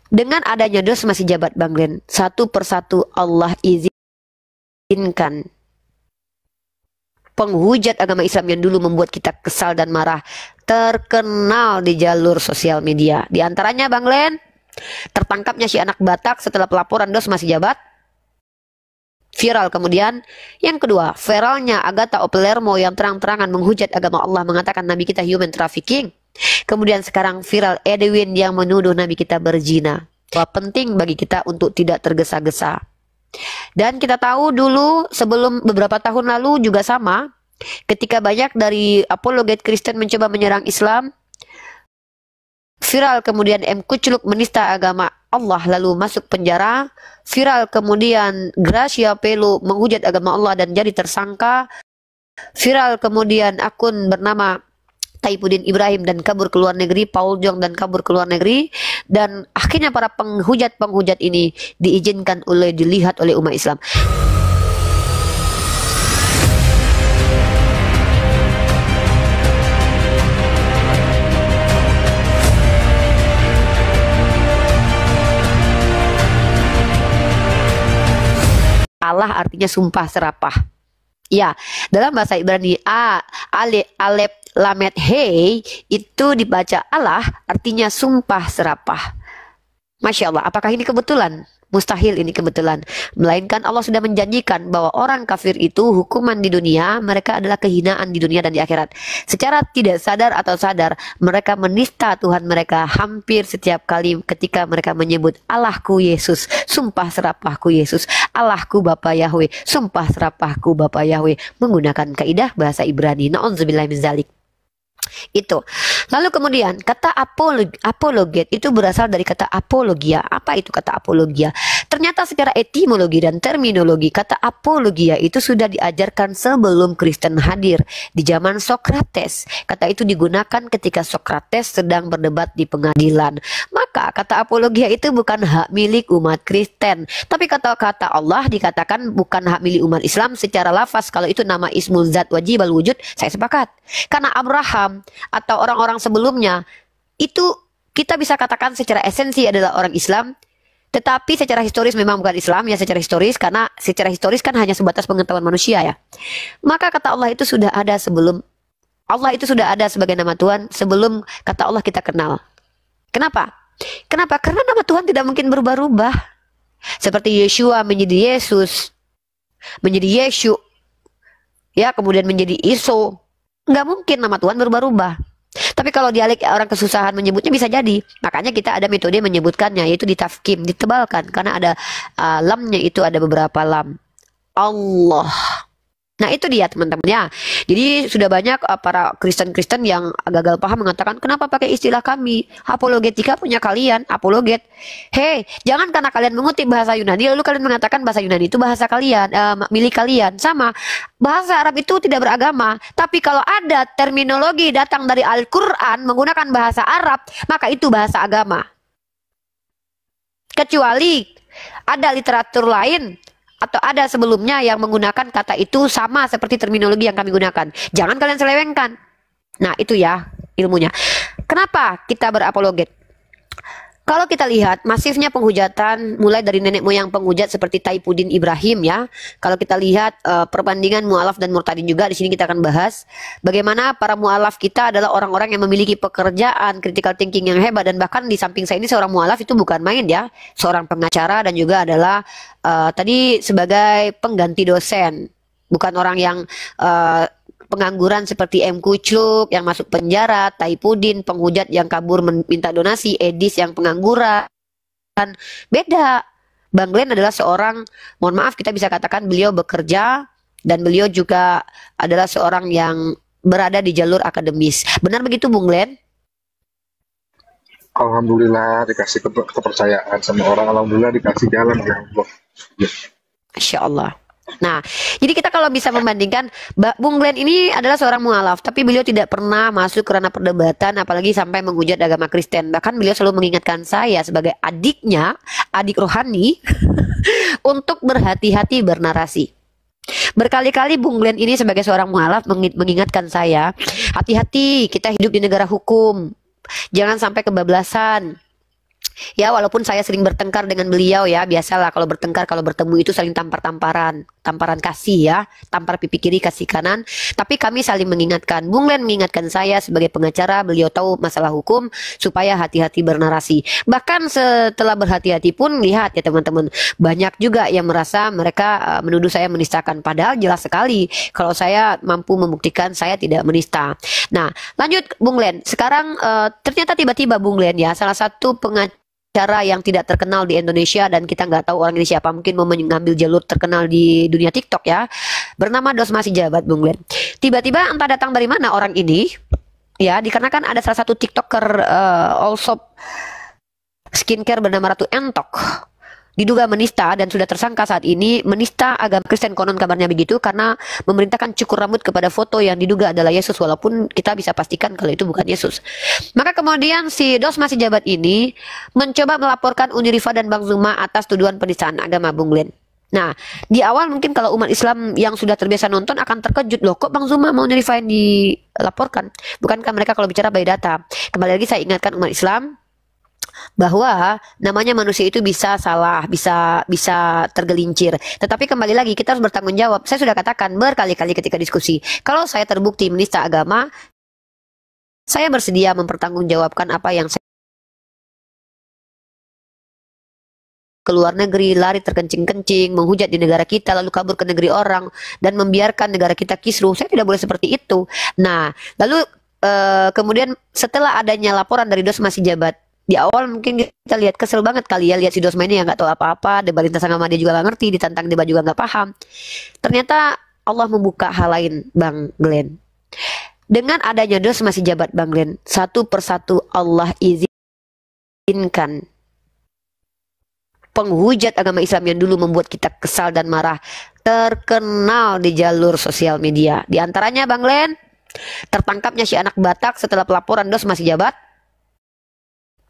Dengan adanya dos masih jabat Bang Glenn, satu persatu Allah izinkan penghujat agama Islam yang dulu membuat kita kesal dan marah terkenal di jalur sosial media. Di antaranya Bang Glenn, tertangkapnya si anak Batak setelah pelaporan dos masih jabat, viral. Kemudian yang kedua, viralnya Agatha Palermo yang terang-terangan menghujat agama Allah, mengatakan Nabi kita human trafficking. Kemudian sekarang viral Edwin yang menuduh Nabi kita berzina. Wah, penting bagi kita untuk tidak tergesa-gesa. Dan kita tahu dulu sebelum beberapa tahun lalu juga sama, ketika banyak dari apologet Kristen mencoba menyerang Islam, viral kemudian M. Kucluk menista agama Allah lalu masuk penjara, viral kemudian Gracia Pelo menghujat agama Allah dan jadi tersangka, viral kemudian akun bernama Taipuddin Ibrahim dan kabur ke luar negeri, Paul Jong dan kabur ke luar negeri, dan akhirnya para penghujat-penghujat ini diizinkan dilihat oleh umat Islam. Allah artinya sumpah serapah. Ya, dalam bahasa Ibrani alef lamet hei itu dibaca Allah artinya sumpah serapah. Masya Allah, apakah ini kebetulan? Mustahil ini kebetulan. Melainkan Allah sudah menjanjikan bahwa orang kafir itu hukuman di dunia, mereka adalah kehinaan di dunia dan di akhirat. Secara tidak sadar atau sadar, mereka menista Tuhan mereka hampir setiap kali ketika mereka menyebut Allahku Yesus, sumpah serapahku Yesus, Allahku Bapa Yahweh, sumpah serapahku Bapa Yahweh, menggunakan kaidah bahasa Ibrani. Na'udzubillah min zalik. Itu. Lalu kemudian kata apologet itu berasal dari kata apologia. Apa itu kata apologia? Ternyata secara etimologi dan terminologi kata apologia itu sudah diajarkan sebelum Kristen hadir di zaman Sokrates. Kata itu digunakan ketika Sokrates sedang berdebat di pengadilan. Maka kata apologia itu bukan hak milik umat Kristen, tapi kata-kata Allah dikatakan bukan hak milik umat Islam secara lafaz. Kalau itu nama ismul zat wajib al wujud, saya sepakat. Karena Abraham atau orang-orang sebelumnya itu kita bisa katakan secara esensi adalah orang Islam, tetapi secara historis memang bukan Islam ya, secara historis, karena secara historis kan hanya sebatas pengetahuan manusia ya. Maka kata Allah itu sudah ada sebelum Allah itu sudah ada sebagai nama Tuhan sebelum kata Allah kita kenal. Kenapa? Kenapa? Karena nama Tuhan tidak mungkin berubah-ubah. Seperti Yeshua menjadi Yesus, menjadi Yeshu, ya, kemudian menjadi Iso. Nggak mungkin nama Tuhan berubah-ubah. Tapi kalau dialek orang kesusahan menyebutnya bisa jadi. Makanya kita ada metode menyebutkannya, yaitu ditafkim, ditebalkan. Karena ada lamnya itu ada beberapa lam. Allah. Nah itu dia teman-teman ya. Jadi sudah banyak para Kristen-Kristen yang gagal paham mengatakan kenapa pakai istilah kami. Apologetika punya kalian, apologet. Hei, jangan karena kalian mengutip bahasa Yunani lalu kalian mengatakan bahasa Yunani itu bahasa kalian, milik kalian. Sama, bahasa Arab itu tidak beragama. Tapi kalau ada terminologi datang dari Al-Quran menggunakan bahasa Arab, maka itu bahasa agama. Kecuali ada literatur lain atau ada sebelumnya yang menggunakan kata itu sama seperti terminologi yang kami gunakan. Jangan kalian selewengkan. Nah itu ya ilmunya. Kenapa kita berapologet? Kalau kita lihat masifnya penghujatan mulai dari nenek moyang penghujat seperti Taipuddin Ibrahim ya. Kalau kita lihat perbandingan mu'alaf dan murtadin juga di sini kita akan bahas bagaimana para mu'alaf kita adalah orang-orang yang memiliki pekerjaan critical thinking yang hebat, dan bahkan di samping saya ini seorang mu'alaf itu bukan main ya, seorang pengacara dan juga adalah tadi sebagai pengganti dosen, bukan orang yang pengangguran seperti M. Kucluk yang masuk penjara, Taipuddin penghujat yang kabur minta donasi, Edis yang pengangguran. Beda. Bang Glenn adalah seorang, mohon maaf kita bisa katakan beliau bekerja dan beliau juga adalah seorang yang berada di jalur akademis. Benar begitu Bung Glenn? Alhamdulillah dikasih kepercayaan sama orang, alhamdulillah dikasih jalan ya Allah. Masya Allah. Nah, jadi kita kalau bisa membandingkan, Bung Glenn ini adalah seorang mu'alaf, tapi beliau tidak pernah masuk ke ranah perdebatan, apalagi sampai menghujat agama Kristen. Bahkan beliau selalu mengingatkan saya sebagai adiknya, adik rohani, untuk berhati-hati bernarasi. Berkali-kali Bung Glenn ini sebagai seorang mu'alaf mengingatkan saya, hati-hati kita hidup di negara hukum, jangan sampai kebablasan. Ya, walaupun saya sering bertengkar dengan beliau ya, biasalah kalau bertengkar, kalau bertemu itu saling tampar-tamparan, tamparan kasih ya, tampar pipi kiri kasih kanan. Tapi kami saling mengingatkan. Bung Len mengingatkan saya sebagai pengacara, beliau tahu masalah hukum supaya hati-hati bernarasi. Bahkan setelah berhati-hati pun lihat ya teman-teman, banyak juga yang merasa mereka menuduh saya menistakan. Padahal jelas sekali kalau saya mampu membuktikan saya tidak menista. Nah, lanjut Bung Len. Sekarang ternyata tiba-tiba Bung Len ya, salah satu pengacara yang tidak terkenal di Indonesia dan kita nggak tahu orang ini siapa, mungkin mau mengambil jalur terkenal di dunia TikTok ya, bernama Dosma Sijabat Bung Glenn. Tiba-tiba entah datang dari mana orang ini ya, dikarenakan ada salah satu TikToker also skincare bernama Ratu Entok diduga menista dan sudah tersangka saat ini menista agama Kristen, konon kabarnya begitu, karena memerintahkan cukur rambut kepada foto yang diduga adalah Yesus, walaupun kita bisa pastikan kalau itu bukan Yesus. Maka kemudian si Dosma Sijabat ini mencoba melaporkan Uni Rifa dan Bang Zuma atas tuduhan penistaan agama Bung Glenn. Nah, di awal mungkin kalau umat Islam yang sudah terbiasa nonton akan terkejut, loh kok Bang Zuma mau Uni Rifa yang dilaporkan? Bukankah mereka kalau bicara by data? Kembali lagi saya ingatkan umat Islam bahwa namanya manusia itu bisa salah, bisa tergelincir. Tetapi kembali lagi kita harus bertanggung jawab. Saya sudah katakan berkali-kali ketika diskusi, kalau saya terbukti menista agama, saya bersedia mempertanggungjawabkan apa yang saya keluar negeri, lari terkencing-kencing, menghujat di negara kita, lalu kabur ke negeri orang dan membiarkan negara kita kisruh. Saya tidak boleh seperti itu. Nah, lalu kemudian setelah adanya laporan dari Dosma Sijabat, di awal mungkin kita lihat kesel banget kali ya, lihat si Dosma ini yang nggak tahu apa-apa, debat lintas agama dia juga nggak ngerti, ditantang debat juga nggak paham. Ternyata Allah membuka hal lain Bang Glenn. Dengan adanya Dosma Sijabat Bang Glenn, satu persatu Allah izinkan penghujat agama Islam yang dulu membuat kita kesal dan marah terkenal di jalur sosial media. Di antaranya Bang Glenn, tertangkapnya si anak Batak setelah pelaporan Dosma Sijabat,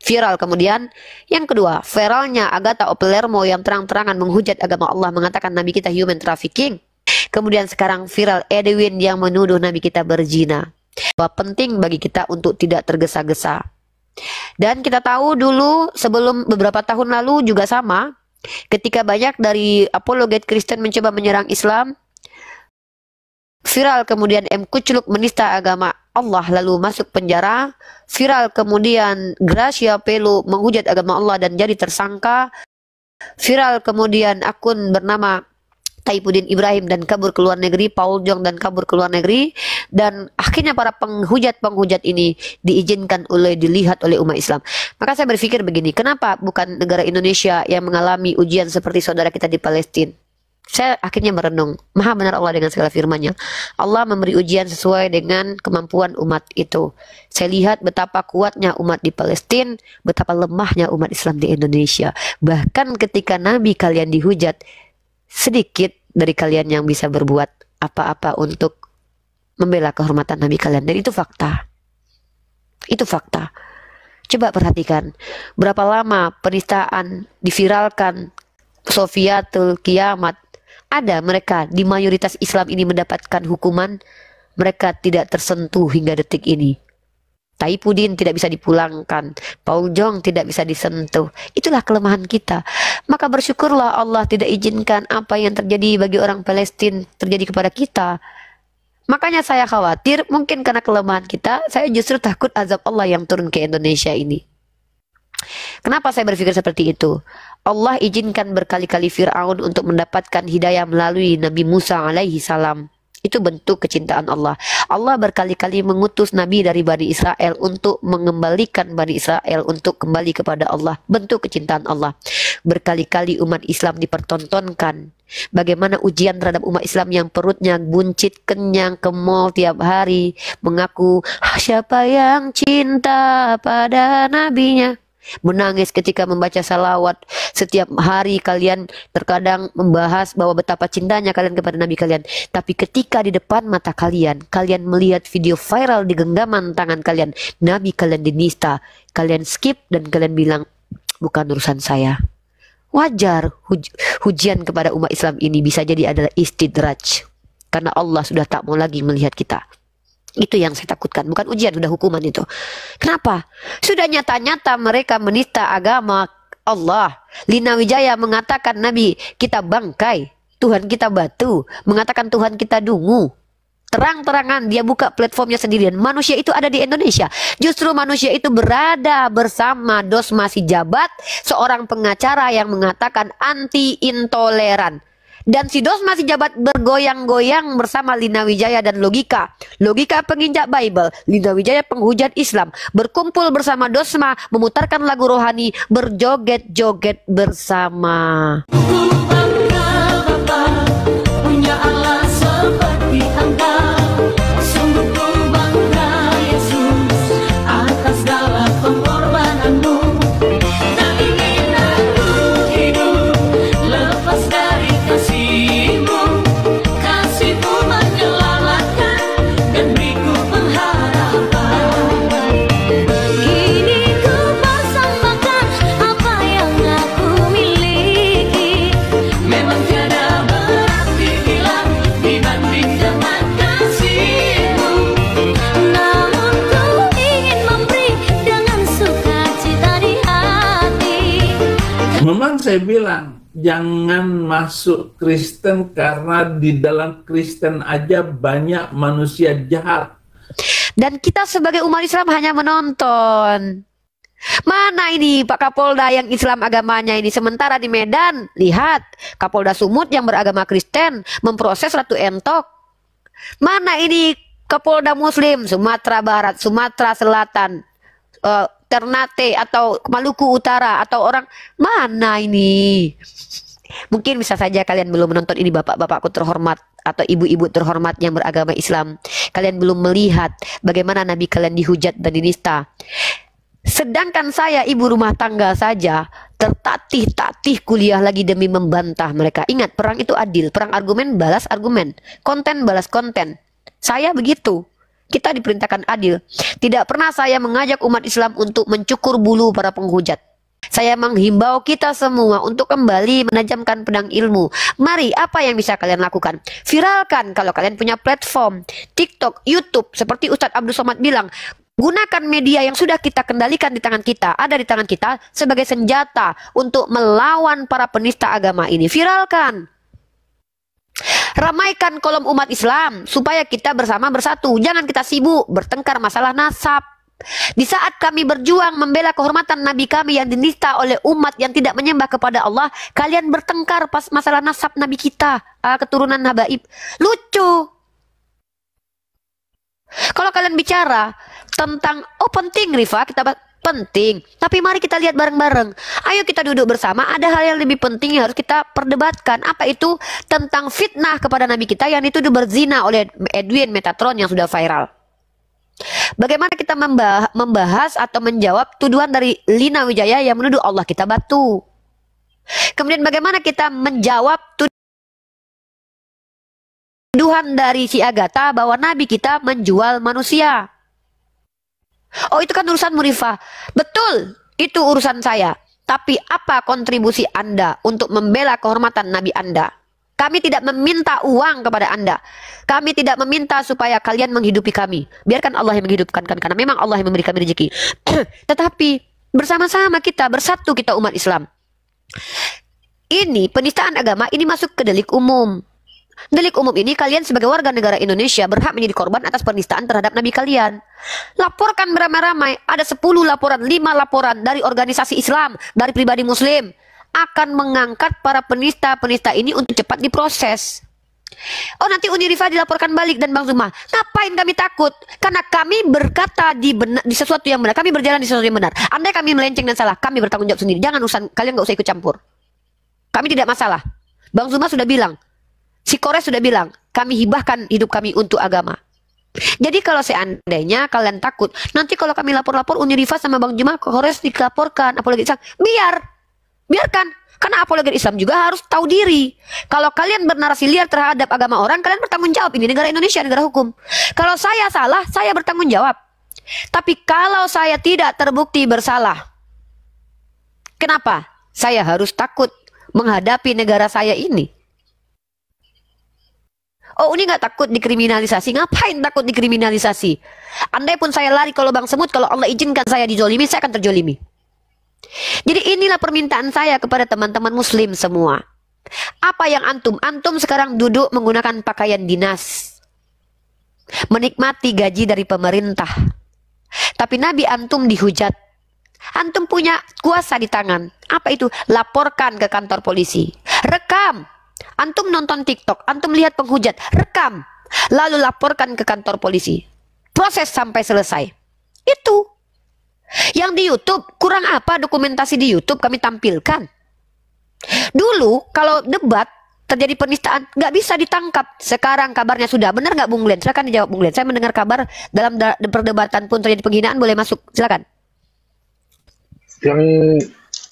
viral. Kemudian yang kedua, viralnya Agatha Opelermo yang terang-terangan menghujat agama Allah, mengatakan Nabi kita human trafficking. Kemudian sekarang viral Edwin yang menuduh Nabi kita berzina. Bahwa penting bagi kita untuk tidak tergesa-gesa. Dan kita tahu dulu sebelum beberapa tahun lalu juga sama, ketika banyak dari apologet Kristen mencoba menyerang Islam, viral kemudian M. Kucluk menista agama Allah lalu masuk penjara. Viral kemudian Gracia Pelo menghujat agama Allah dan jadi tersangka. Viral kemudian akun bernama Taipudin Ibrahim dan kabur ke luar negeri, Paul Jong dan kabur ke luar negeri. Dan akhirnya para penghujat-penghujat ini diizinkan dilihat oleh umat Islam. Maka saya berpikir begini, kenapa bukan negara Indonesia yang mengalami ujian seperti saudara kita di Palestina? Saya akhirnya merenung, maha benar Allah dengan segala firman-Nya. Allah memberi ujian sesuai dengan kemampuan umat itu. Saya lihat betapa kuatnya umat di Palestina, betapa lemahnya umat Islam di Indonesia. Bahkan ketika Nabi kalian dihujat, sedikit dari kalian yang bisa berbuat apa-apa untuk membela kehormatan Nabi kalian. Dan itu fakta. Itu fakta. Coba perhatikan, berapa lama penistaan diviralkan, Sofiatul Kiamat. Ada mereka di mayoritas Islam ini mendapatkan hukuman, mereka tidak tersentuh hingga detik ini. Taipudin tidak bisa dipulangkan, Paul Jong tidak bisa disentuh. Itulah kelemahan kita. Maka bersyukurlah Allah tidak izinkan apa yang terjadi bagi orang Palestina terjadi kepada kita. Makanya saya khawatir, mungkin karena kelemahan kita, saya justru takut azab Allah yang turun ke Indonesia ini. Kenapa saya berpikir seperti itu? Allah izinkan berkali-kali Fir'aun untuk mendapatkan hidayah melalui Nabi Musa alaihi salam. Itu bentuk kecintaan Allah. Allah berkali-kali mengutus Nabi dari Bani Israel untuk mengembalikan Bani Israel untuk kembali kepada Allah. Bentuk kecintaan Allah. Berkali-kali umat Islam dipertontonkan bagaimana ujian terhadap umat Islam yang perutnya buncit, kenyang, ke mall tiap hari, mengaku siapa yang cinta pada nabinya, menangis ketika membaca salawat. Setiap hari kalian terkadang membahas bahwa betapa cintanya kalian kepada Nabi kalian. Tapi ketika di depan mata kalian, kalian melihat video viral di genggaman tangan kalian, Nabi kalian dinista, kalian skip dan kalian bilang, bukan urusan saya. Wajar hujian kepada umat Islam ini bisa jadi adalah istidraj. Karena Allah sudah tak mau lagi melihat kita. Itu yang saya takutkan, bukan ujian, udah hukuman itu. Kenapa? Sudah nyata-nyata mereka menista agama Allah. Lina Wijaya mengatakan Nabi kita bangkai, Tuhan kita batu, mengatakan Tuhan kita dungu. Terang-terangan dia buka platformnya sendirian. Manusia itu ada di Indonesia. Justru manusia itu berada bersama Dosma Sijabat, seorang pengacara yang mengatakan anti intoleran. Dan si Dosma Sijabat bergoyang-goyang bersama Lina Wijaya dan Logika. Logika penginjak Bible, Lina Wijaya penghujat Islam. Berkumpul bersama Dosma, memutarkan lagu rohani, berjoget-joget bersama. Memang saya bilang jangan masuk Kristen karena di dalam Kristen aja banyak manusia jahat. Dan kita sebagai umat Islam hanya menonton. Mana ini Pak Kapolda yang Islam agamanya ini? Sementara di Medan, lihat Kapolda Sumut yang beragama Kristen memproses Ratu Entok. Mana ini Kapolda Muslim Sumatera Barat, Sumatera Selatan, Ternate atau Maluku Utara atau orang mana ini? Mungkin bisa saja kalian belum menonton ini, bapak-bapakku terhormat atau ibu-ibu terhormat yang beragama Islam. Kalian belum melihat bagaimana Nabi kalian dihujat dan dinista. Sedangkan saya ibu rumah tangga saja tertatih-tatih kuliah lagi demi membantah mereka. Ingat, perang itu adil, perang argumen balas argumen, konten balas konten. Saya begitu. Kita diperintahkan adil. Tidak pernah saya mengajak umat Islam untuk mencukur bulu para penghujat. Saya menghimbau kita semua untuk kembali menajamkan pedang ilmu. Mari, apa yang bisa kalian lakukan? Viralkan kalau kalian punya platform TikTok, YouTube. Seperti Ustadz Abdul Somad bilang, gunakan media yang sudah kita kendalikan di tangan kita, ada di tangan kita sebagai senjata untuk melawan para penista agama ini. Viralkan. Ramaikan kolom umat Islam supaya kita bersama bersatu. Jangan kita sibuk bertengkar masalah nasab. Di saat kami berjuang membela kehormatan Nabi kami yang dinista oleh umat yang tidak menyembah kepada Allah, kalian bertengkar pas masalah nasab Nabi kita, keturunan Habaib. Lucu. Kalau kalian bicara tentang, oh penting Rifa, kita penting, tapi mari kita lihat bareng-bareng. Ayo kita duduk bersama, ada hal yang lebih penting yang harus kita perdebatkan. Apa itu? Tentang fitnah kepada Nabi kita yang itu berzina oleh Edwin Metatron yang sudah viral. Bagaimana kita membahas atau menjawab tuduhan dari Lina Wijaya yang menuduh Allah kita batu. Kemudian bagaimana kita menjawab tuduhan dari si Agatha bahwa Nabi kita menjual manusia. Oh, itu kan urusan Murifah. Betul, itu urusan saya. Tapi apa kontribusi Anda untuk membela kehormatan Nabi Anda? Kami tidak meminta uang kepada Anda. Kami tidak meminta supaya kalian menghidupi kami. Biarkan Allah yang menghidupkan kami, karena memang Allah yang memberi kami rezeki. Tetapi bersama-sama kita, bersatu kita umat Islam. Ini penistaan agama, ini masuk ke delik umum. Delik umum ini kalian sebagai warga negara Indonesia berhak menjadi korban atas penistaan terhadap Nabi kalian. Laporkan beramai-ramai. Ada 10 laporan, 5 laporan dari organisasi Islam, dari pribadi Muslim, akan mengangkat para penista-penista ini untuk cepat diproses. Oh, nanti Uni Rifa dilaporkan balik dan Bang Zuma. Ngapain kami takut? Karena kami berkata di sesuatu yang benar. Kami berjalan di sesuatu yang benar. Andai kami melenceng dan salah, kami bertanggung jawab sendiri. Jangan urusan, kalian gak usah ikut campur. Kami tidak masalah. Bang Zuma sudah bilang, si Kores sudah bilang, kami hibahkan hidup kami untuk agama. Jadi kalau seandainya kalian takut, nanti kalau kami lapor-lapor Uni Rifa sama Bang Zuma, Kores dilaporkan, apalagi Islam, biarkan. Karena apologet Islam juga harus tahu diri. Kalau kalian bernarasi liar terhadap agama orang, kalian bertanggung jawab. Ini negara Indonesia, negara hukum. Kalau saya salah, saya bertanggung jawab. Tapi kalau saya tidak terbukti bersalah, kenapa saya harus takut menghadapi negara saya ini? Oh, ini nggak takut dikriminalisasi. Ngapain takut dikriminalisasi? Andai pun saya lari ke lubang semut, kalau Allah izinkan saya dizolimi, saya akan terjolimi. Jadi inilah permintaan saya kepada teman-teman muslim semua. Apa yang antum? Antum sekarang duduk menggunakan pakaian dinas, menikmati gaji dari pemerintah. Tapi Nabi antum dihujat. Antum punya kuasa di tangan. Apa itu? Laporkan ke kantor polisi. Rekam. Antum nonton TikTok, antum lihat penghujat, rekam, lalu laporkan ke kantor polisi. Proses sampai selesai. Itu. Yang di YouTube, kurang apa dokumentasi di YouTube kami tampilkan. Dulu kalau debat terjadi penistaan, nggak bisa ditangkap. Sekarang kabarnya sudah. Benar nggak Bung Glenn? Silakan dijawab Bung Glenn. Saya mendengar kabar dalam perdebatan pun terjadi penghinaan, boleh masuk. Silakan. Yang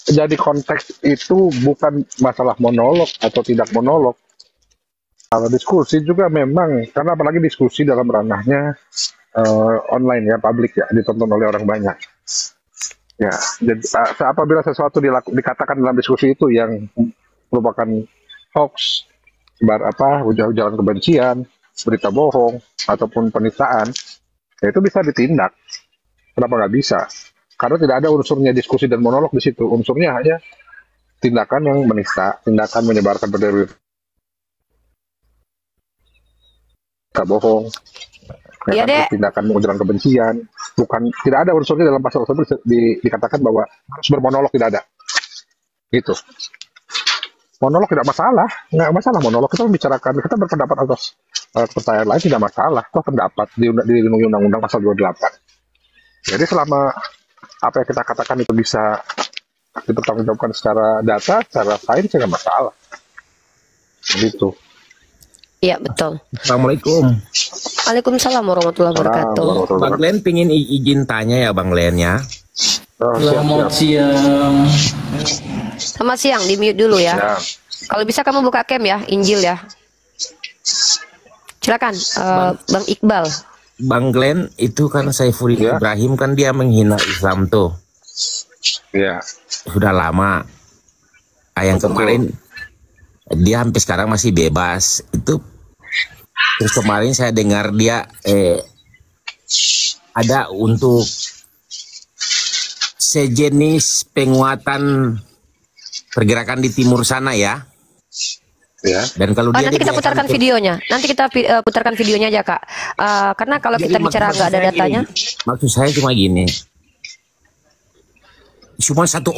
jadi konteks itu bukan masalah monolog atau tidak monolog. Kalau diskusi juga memang, karena apalagi diskusi dalam ranahnya online ya, publik ya, ditonton oleh orang banyak. Ya, jadi apabila sesuatu dikatakan dalam diskusi itu yang merupakan hoax, ujaran kebencian, berita bohong, ataupun penistaan, ya itu bisa ditindak. Kenapa nggak bisa? Karena tidak ada unsurnya diskusi dan monolog di situ. Unsurnya hanya tindakan yang menista, tindakan menyebarkan berita bohong, Iya, Dek. tindakan ujaran kebencian. Bukan, tidak ada unsurnya dalam pasal tersebut dikatakan bahwa harus bermonolog, tidak ada. Gitu. Monolog tidak masalah, nggak masalah monolog. Kita membicarakan, kita berpendapat atas kepercayaan lain tidak masalah. Itu pendapat di Undang-Undang Pasal 28. Jadi selama apa yang kita katakan itu bisa dipertanggungjawabkan secara data, secara sains, tidak masalah. Begitu. Iya, betul. Assalamualaikum. Waalaikumsalam warahmatullahi wabarakatuh. Bang Glenn pingin izin tanya ya Bang Glenn ya. Selamat siang. Selamat siang, di mute dulu ya. Ya. Kalau bisa kamu buka cam ya, Injil ya. Silakan, Bang Iqbal. Bang Glenn itu kan Saiful Ya. Ibrahim kan dia menghina Islam tuh. Ya. Sudah lama. Yang kemarin dia sampai sekarang masih bebas. Itu terus kemarin saya dengar dia ada untuk sejenis penguatan pergerakan di timur sana ya. Ya. Dan kalau dia Nanti kita putarkan videonya. Nanti kita putarkan videonya aja, Kak. Karena kalau Jadi kita bicara nggak ada datanya. Maksud saya cuma gini. Cuma satu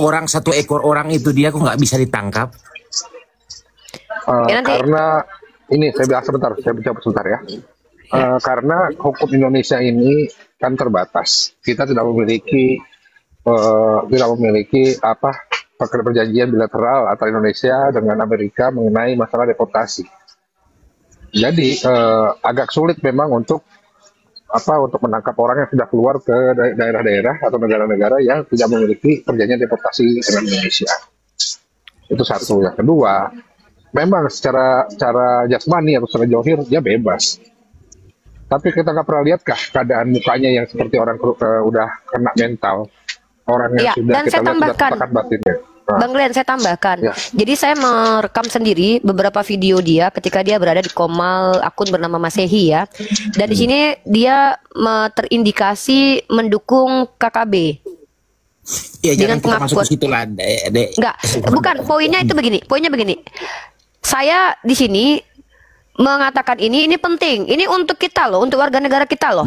ekor orang itu dia kok nggak bisa ditangkap. Ya, nanti. Karena ini saya bilang saya jawab sebentar ya. Karena hukum Indonesia ini kan terbatas. Kita tidak memiliki perjanjian bilateral antara Indonesia dengan Amerika mengenai masalah deportasi. Jadi agak sulit memang untuk menangkap orang yang sudah keluar ke daerah-daerah atau negara-negara yang tidak memiliki perjanjian deportasi dengan Indonesia. Itu satu. Yang kedua, memang secara jasmani atau secara johir dia bebas. Tapi kita nggak pernah lihatkah keadaan mukanya yang seperti orang udah kena mental, orang yang Ya, sudah dan kita saya lihat sudah tambahkan. tertekan batinnya. Nah, Bang Glenn, saya tambahkan. Ya. Jadi saya merekam sendiri beberapa video dia ketika dia berada di Komal, akun bernama Masehi ya. Dan di sini dia terindikasi mendukung KKB. Ya Dengan jangan kita masuk pengakuan- ke situ lah, Dek. Enggak, bukan. Poinnya itu begini. Poinnya begini. Saya di sini mengatakan ini penting. Ini untuk kita loh, untuk warga negara kita loh.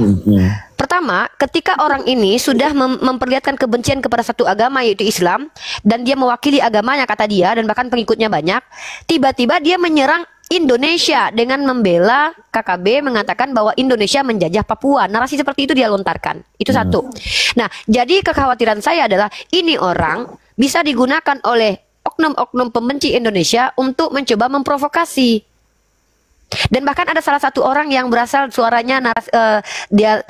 Pertama, ketika orang ini sudah memperlihatkan kebencian kepada satu agama yaitu Islam, dan dia mewakili agamanya kata dia, dan bahkan pengikutnya banyak, tiba-tiba dia menyerang Indonesia dengan membela KKB, mengatakan bahwa Indonesia menjajah Papua. Narasi seperti itu dia lontarkan. Itu satu. Nah, jadi kekhawatiran saya adalah ini orang bisa digunakan oleh oknum-oknum pembenci Indonesia untuk mencoba memprovokasi. Dan bahkan ada salah satu orang yang berasal suaranya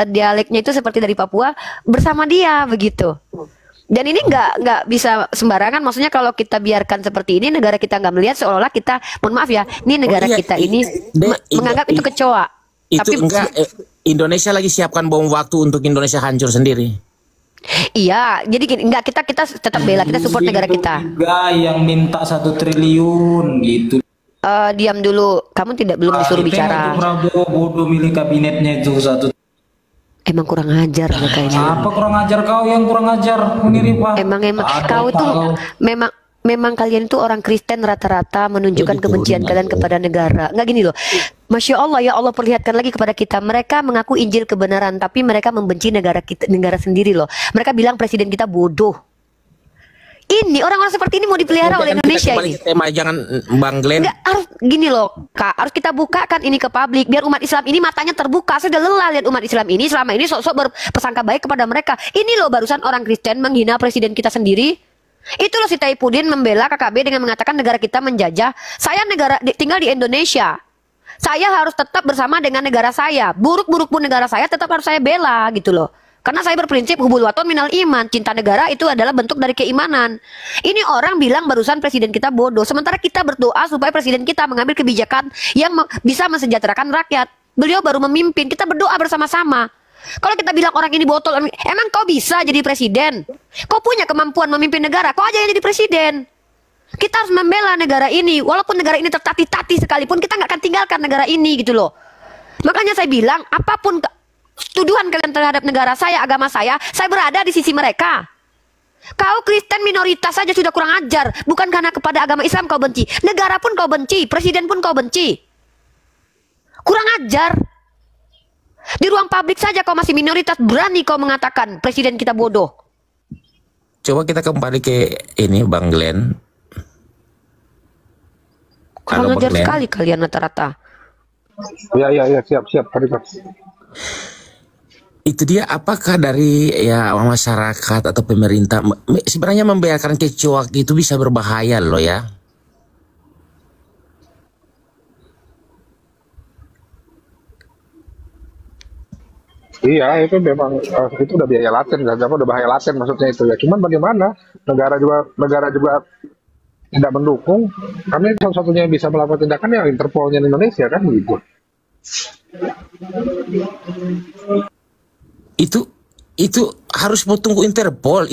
dialeknya itu seperti dari Papua bersama dia begitu. Dan ini nggak bisa sembarangan. Maksudnya kalau kita biarkan seperti ini, negara kita nggak melihat, seolah-olah kita, mohon maaf ya, ini negara Oh iya, kita ini Dek, menganggap itu kecoa. Itu Tapi enggak Indonesia lagi siapkan bom waktu untuk Indonesia hancur sendiri. iya, jadi gini, enggak, kita tetap bela, kita support negara kita. Juga yang minta 1 triliun gitu. diam dulu. Kamu belum disuruh bicara. Prabowo bodoh milih kabinetnya itu satu. Emang kurang ajar mereka ini. Apa kurang ajar, kau yang kurang ajar mirip Pak. Emang Ada kau tuh kau. memang kalian itu orang Kristen rata-rata menunjukkan kebencian kalian kepada negara. Nggak gini loh. Masya Allah, ya Allah perlihatkan lagi kepada kita. Mereka mengaku Injil kebenaran, tapi mereka membenci negara kita, negara sendiri loh. Mereka bilang presiden kita bodoh. Ini orang-orang seperti ini mau dipelihara oleh Indonesia ini. Tema jangan Bang Glenn. Nggak, harus gini loh Kak, harus kita bukakan ini ke publik biar umat Islam ini matanya terbuka. Sudah lelah lihat umat Islam ini selama ini sok-sok berpersangka baik kepada mereka. Ini loh barusan orang Kristen menghina presiden kita sendiri. Itu loh si Taipudin membela KKB dengan mengatakan negara kita menjajah. Saya tinggal di Indonesia. Saya harus tetap bersama dengan negara saya. Buruk-buruk pun negara saya tetap harus saya bela gitu loh. Karena saya berprinsip hubul waton minal iman. Cinta negara itu adalah bentuk dari keimanan. Ini orang bilang barusan presiden kita bodoh. Sementara kita berdoa supaya presiden kita mengambil kebijakan yang bisa mensejahterakan rakyat. Beliau baru memimpin. Kita berdoa bersama-sama. Kalau kita bilang orang ini botol, emang kau bisa jadi presiden? Kau punya kemampuan memimpin negara, kau aja yang jadi presiden. Kita harus membela negara ini. Walaupun negara ini tertati-tati sekalipun, kita nggak akan tinggalkan negara ini gitu loh. Makanya saya bilang, apapun tuduhan kalian terhadap negara saya, agama saya berada di sisi mereka. Kau Kristen minoritas saja sudah kurang ajar. Bukan karena kepada agama Islam kau benci, negara pun kau benci, presiden pun kau benci. Kurang ajar. Di ruang publik saja kau masih minoritas, berani kau mengatakan presiden kita bodoh. Coba kita kembali ke ini Bang Glenn. Kurang Halo, ajar Bang Glenn. sekali kalian rata-rata. Ya, siap, Pak. Itu dia, apakah dari ya masyarakat atau pemerintah sebenarnya membiarkan kecoak itu bisa berbahaya loh ya. Iya, itu memang itu udah biaya laten, udah bahaya laten maksudnya itu ya. Cuman bagaimana negara juga tidak mendukung. Kami satu-satunya yang bisa melakukan tindakan ya Interpolnya di Indonesia kan gitu. Itu harus mau tunggu Interpol.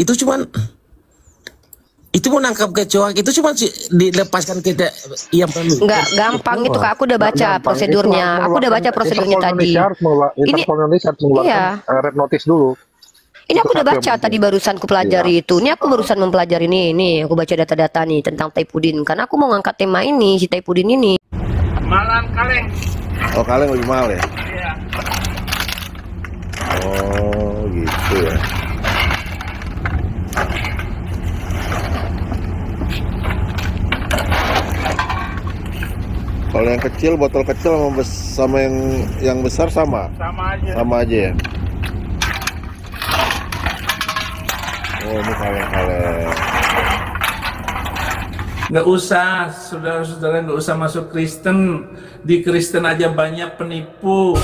Itu mau nangkap kecoak itu cuma dilepaskan kita yang perlu. Nggak gampang itu Kak, aku udah baca prosedurnya. Aku udah baca prosedurnya tadi. Interpol Indonesia harus mengeluarkan red notice dulu. Ini aku udah baca tadi barusan aku pelajari itu. Ini aku barusan mempelajari ini aku baca data-data nih tentang Taipudin. Karena aku mau ngangkat tema ini, si Taipudin ini. Malang kaleng. Oh, kaleng lebih mahal ya? Iya. Oh, gitu ya. Kalau yang kecil, botol kecil sama yang besar sama? Sama aja. Sama aja ya? Oh, ini kaleng-kaleng. Nggak usah, saudara-saudara nggak usah masuk Kristen. Di Kristen aja banyak penipu.